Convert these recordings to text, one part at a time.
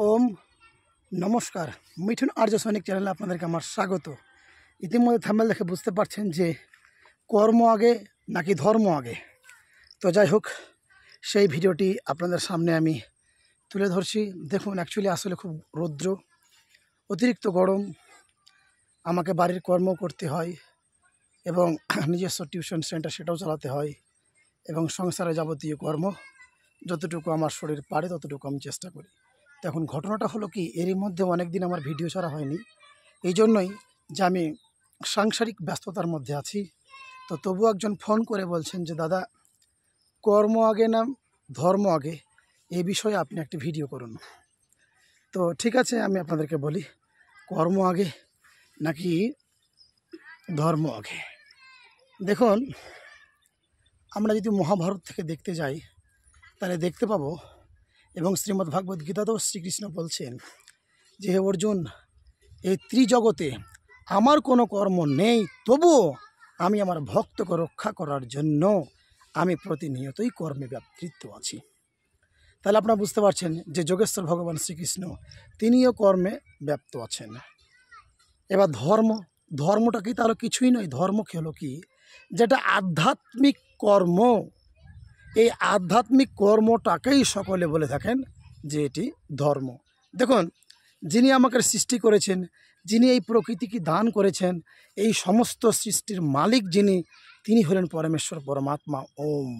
ওম নমস্কার। মিঠুন আর্য সৈনিক চ্যানেলে আপনাদেরকে আমার স্বাগত। ইতিমধ্যে থাম্বনেল দেখে বুঝতে পারছেন যে কর্ম আগে নাকি ধর্ম আগে। তো যাই হোক, সেই ভিডিওটি আপনাদের সামনে আমি তুলে ধরছি। দেখুন, অ্যাকচুয়ালি আসলে খুব রৌদ্র, অতিরিক্ত গরম, আমাকে বাড়ির কর্ম করতে হয় এবং নিজস্ব টিউশন সেন্টার সেটাও চালাতে হয় এবং সংসারে যাবতীয় কর্ম যতটুকু আমার শরীর পারে ততটুকু আমি চেষ্টা করি। তো এখন ঘটনাটা হলো কি, এরই মধ্যে অনেক দিন আমার ভিডিও ছাড়া হয়নি, এই জন্যই যে আমি সাংসারিক ব্যস্ততার মধ্যে আছি। তো তবু একজন ফোন করে বলছেন যে দাদা, কর্ম আগে না ধর্ম আগে, এই বিষয়ে আপনি একটি ভিডিও করুন। তো ঠিক আছে, আমি আপনাদেরকে বলি কর্ম আগে নাকি ধর্ম আগে। দেখুন, আমরা যদি মহাভারত থেকে দেখতে যাই তাহলে দেখতে পাবো, এবং শ্রীমদ্ ভাগবত গীতাতেও শ্রীকৃষ্ণ বলছেন যে হে অর্জুন, এই ত্রিজগতে আমার কোনো কর্ম নেই, তবুও আমি আমার ভক্তকে রক্ষা করার জন্য আমি প্রতিনিয়তই কর্মে ব্যাপৃত আছি। তাহলে আপনারা বুঝতে পারছেন যে যোগেশ্বর ভগবান শ্রীকৃষ্ণ তিনিও কর্মে ব্যপ্ত আছেন। এবার ধর্মটা কি? তাহলে কিছুই নয়। ধর্ম হলো কি, যেটা আধ্যাত্মিক কর্ম। এই আধ্যাত্মিক কর্মটাকেই সকলে বলে থাকেন যে এটি ধর্ম। দেখুন, যিনি আমাকে সৃষ্টি করেছেন, যিনি এই প্রকৃতিকে দান করেছেন, এই সমস্ত সৃষ্টির মালিক যিনি, তিনি হলেন পরমেশ্বর পরমাত্মা ওম।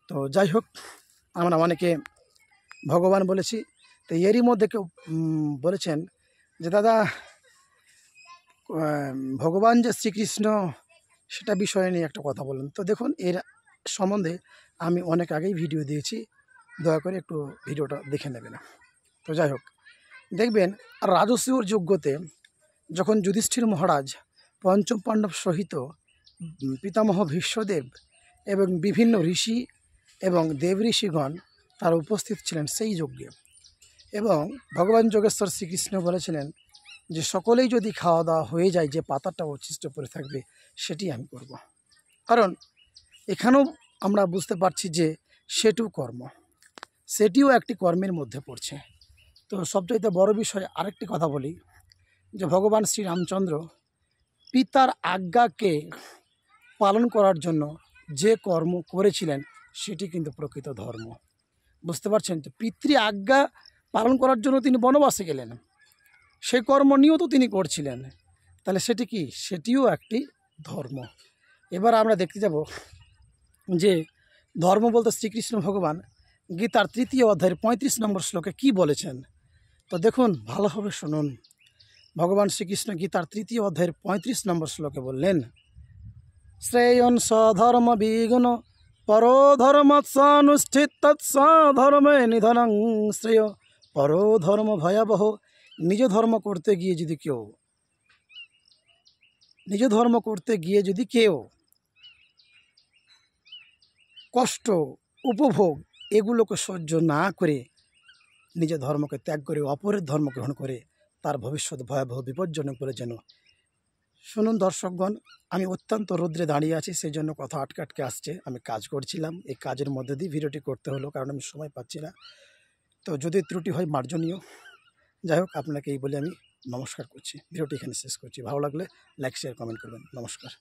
তো যাই হোক, আমরা অনেকে ভগবান বলেছি। তো এরই মধ্যে কেউ বলেছেন যে দাদা, ভগবান যে শ্রীকৃষ্ণ সেটা বিষয়ে নিয়ে একটা কথা বলেন। তো দেখুন, এর সম্বন্ধে আমি অনেক আগেই ভিডিও দিয়েছি, দয়া করে একটু ভিডিওটা দেখে নেবেন। তো যাই হোক, দেখবেন রাজসূয় যজ্ঞতে যখন যুধিষ্ঠির মহারাজ পঞ্চম পাণ্ডব সহিত পিতামহ ভীষ্মদেব এবং বিভিন্ন ঋষি এবং দেব ঋষিগণ তারা উপস্থিত ছিলেন সেই যজ্ঞে, এবং ভগবান যোগেশ্বর শ্রীকৃষ্ণ বলেছিলেন যে সকলেই যদি খাওয়া দাওয়া হয়ে যায়, যে পাতাটা অবশিষ্ট পড়ে থাকবে সেটি আমি করব। কারণ এখানেও আমরা বুঝতে পারছি যে সেটিও একটি কর্মের মধ্যে পড়ছে। তো সবচাইতে বড় বিষয় আরেকটি কথা বলি, যে ভগবান শ্রীরামচন্দ্র পিতার আজ্ঞাকে পালন করার জন্য যে কর্ম করেছিলেন সেটি কিন্তু প্রকৃত ধর্ম। বুঝতে পারছেন? তো পিতৃ আজ্ঞা পালন করার জন্য তিনি বনবাসে গেলেন, সেই কর্ম নিয়েও তো তিনি করছিলেন, তাহলে সেটি কি? সেটিও একটি ধর্ম। এবার আমরা দেখতে যাব যে ধর্ম বলতে শ্রীকৃষ্ণ ভগবান গীতার 3য় অধ্যায়ের 35 নম্বর শ্লোকে কি বলেছেন। তো দেখুন, ভালোভাবে শুনুন। ভগবান শ্রীকৃষ্ণ গীতার 3য় অধ্যায়ের 35 নম্বর শ্লোকে বললেন, শ্রেয়ন স্বধর্ম বিগুণ পরধর্মৎসানুষ্ঠিত তৎস্বধর্মে নিধনং শ্রেয় পরধর্ম ভয়াবহ। নিজ ধর্ম করতে গিয়ে যদি কেউ কষ্ট উপভোগ এগুলোকে সহ্য না করে নিজের ধর্মকে ত্যাগ করে অপরের ধর্ম গ্রহণ করে, তার ভবিষ্যৎ ভয়াবহ বিপজ্জনক বলে যেন। শুনুন দর্শকগণ, আমি অত্যন্ত রৌদ্রে দাঁড়িয়ে আছি, সেই জন্য কথা আটকে আসছে। আমি কাজ করছিলাম, এই কাজের মধ্যে দিয়ে ভিডিওটি করতে হলো, কারণ আমি সময় পাচ্ছি না। তো যদি ত্রুটি হয় মার্জনীয়। যাই হোক, আপনাকে এই বলে আমি নমস্কার করছি, ভিডিওটি এখানে শেষ করছি। ভালো লাগলে লাইক শেয়ার কমেন্ট করবেন। নমস্কার।